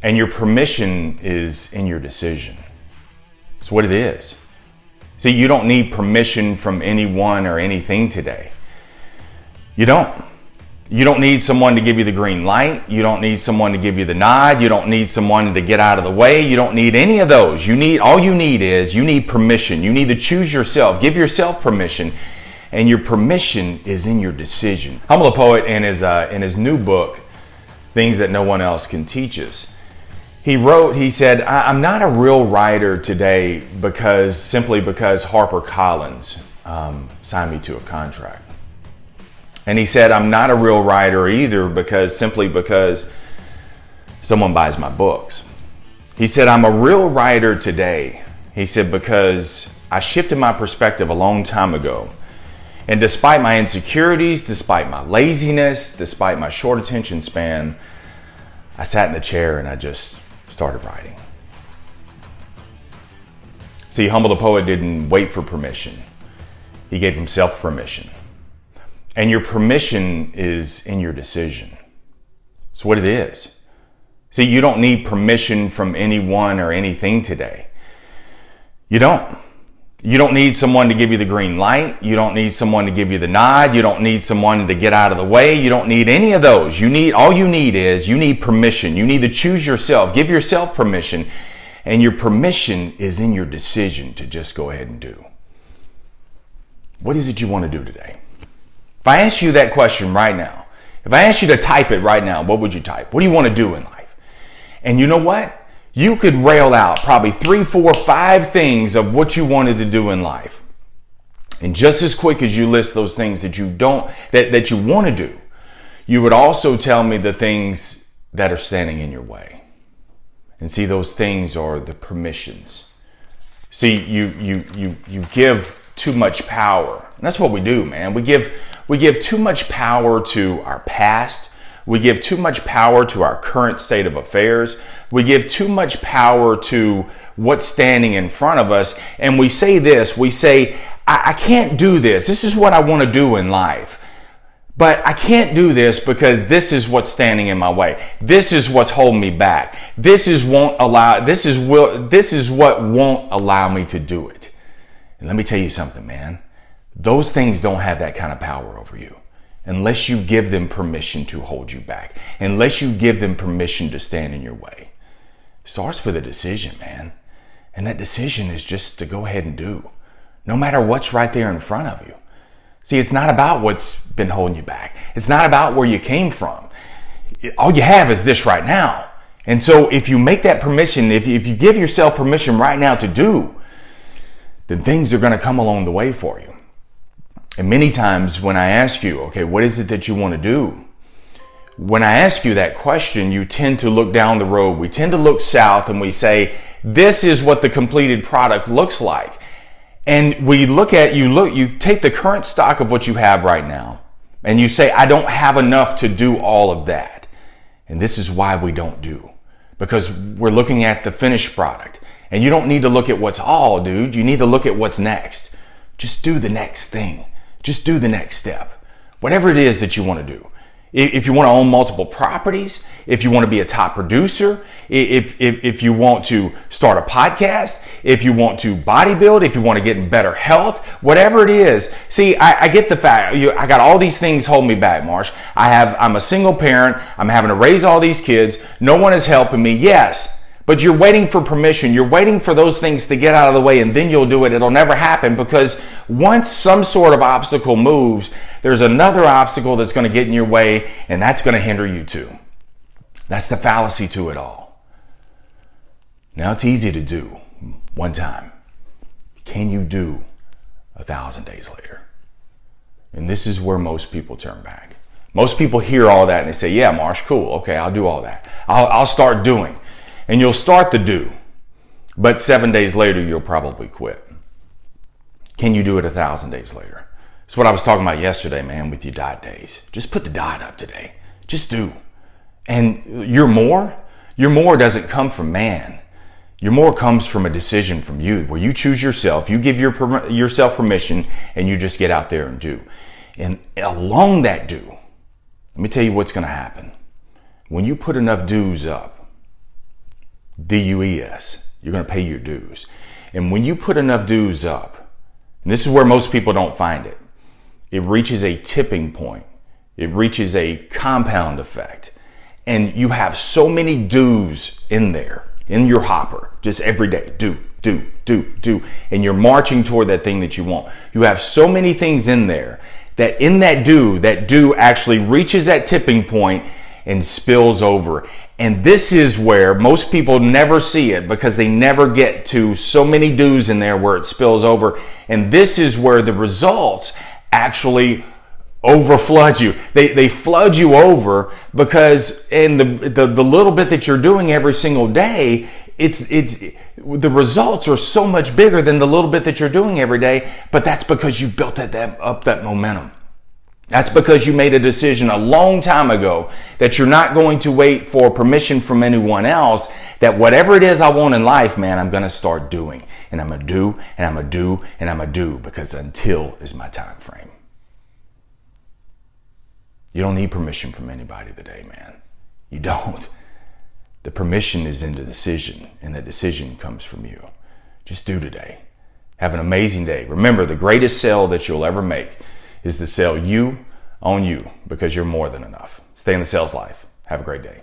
And your permission is in your decision. It's what it is. See, you don't need permission from anyone or anything today. You don't. You don't need someone to give you the green light. You don't need someone to give you the nod. You don't need someone to get out of the way. You don't need any of those. All you need permission. You need to choose yourself. Give yourself permission. And your permission is in your decision. Humble the Poet, in his new book, Things That No One Else Can Teach Us, he said, I'm not a real writer today simply because HarperCollins signed me to a contract. And he said, I'm not a real writer either simply because someone buys my books. He said, I'm a real writer today. He said, because I shifted my perspective a long time ago. And despite my insecurities, despite my laziness, despite my short attention span, I sat in the chair and I just started writing. See, Humble the Poet didn't wait for permission. He gave himself permission. And your permission is in your decision. It's what it is. See, you don't need permission from anyone or anything today. You don't. You don't need someone to give you the green light. You don't need someone to give you the nod. You don't need someone to get out of the way. You don't need any of those. All you need permission. You need to choose yourself. Give yourself permission. And your permission is in your decision to just go ahead and do. What is it you want to do today? If I ask you that question right now, if I ask you to type it right now, what would you type? What do you want to do in life? And you know what? You could rail out probably 3, 4, 5 things of what you wanted to do in life. And just as quick as you list those things that you want to do, you would also tell me the things that are standing in your way. And see, those things are the permissions. See, you give too much power. And that's what we do, man. We give too much power to our past. We give too much power to our current state of affairs. We give too much power to what's standing in front of us. And we say, I can't do this. This is what I want to do in life. But I can't do this because this is what's standing in my way. This is what's holding me back. This is what won't allow me to do it. And let me tell you something, man. Those things don't have that kind of power over you unless you give them permission to hold you back, unless you give them permission to stand in your way. It starts with a decision, man. And that decision is just to go ahead and do, no matter what's right there in front of you. See, it's not about what's been holding you back. It's not about where you came from. All you have is this right now. And so if you make that permission, if you give yourself permission right now to do, then things are going to come along the way for you. And many times when I ask you, okay, what is it that you want to do? When I ask you that question, you tend to look down the road. We tend to look south and we say, this is what the completed product looks like. And you take the current stock of what you have right now and you say, I don't have enough to do all of that. And this is why we don't do, because we're looking at the finished product. And you don't need to look at what's all, dude. You need to look at what's next. Just do the next thing. Just do the next step. Whatever it is that you want to do. If you want to own multiple properties, if you want to be a top producer, if you want to start a podcast, if you want to bodybuild, if you want to get in better health, whatever it is. See, I get the fact, I got all these things holding me back, Marsh. I'm a single parent. I'm having to raise all these kids. No one is helping me. Yes. But you're waiting for permission. You're waiting for those things to get out of the way and then you'll do it. It'll never happen because once some sort of obstacle moves, there's another obstacle that's going to get in your way and that's going to hinder you too. That's the fallacy to it all. Now it's easy to do one time. Can you do 1,000 days later? And this is where most people turn back. Most people hear all that and they say, yeah, Marsh, cool. Okay, I'll do all that. I'll start doing. And you'll start to do, but 7 days later, you'll probably quit. Can you do it 1,000 days later? It's what I was talking about yesterday, man, with your diet days. Just put the diet up today. Just do. And your more doesn't come from man. Your more comes from a decision from you, where you choose yourself, you give yourself permission, and you just get out there and do. And along that do, let me tell you what's going to happen. When you put enough do's up, DUES. You're going to pay your dues. And when you put enough dues up, and this is where most people don't find it, it reaches a tipping point. It reaches a compound effect. And you have so many dues in there, in your hopper, just every day, do. And you're marching toward that thing that you want. You have so many things in there that in that do actually reaches that tipping point and spills over. And this is where most people never see it because they never get to so many do's in there where it spills over. And this is where the results actually overflood you. They flood you over because in the little bit that you're doing every single day, it's the results are so much bigger than the little bit that you're doing every day. But that's because you built up that momentum. That's because you made a decision a long time ago that you're not going to wait for permission from anyone else, that whatever it is I want in life, man, I'm going to start doing. And I'm going to do, and I'm going to do, and I'm going to do, because until is my time frame. You don't need permission from anybody today, man. You don't. The permission is in the decision, and the decision comes from you. Just do today. Have an amazing day. Remember, the greatest sale that you'll ever make is to sell you on you, because you're more than enough. Stay in the sales life. Have a great day.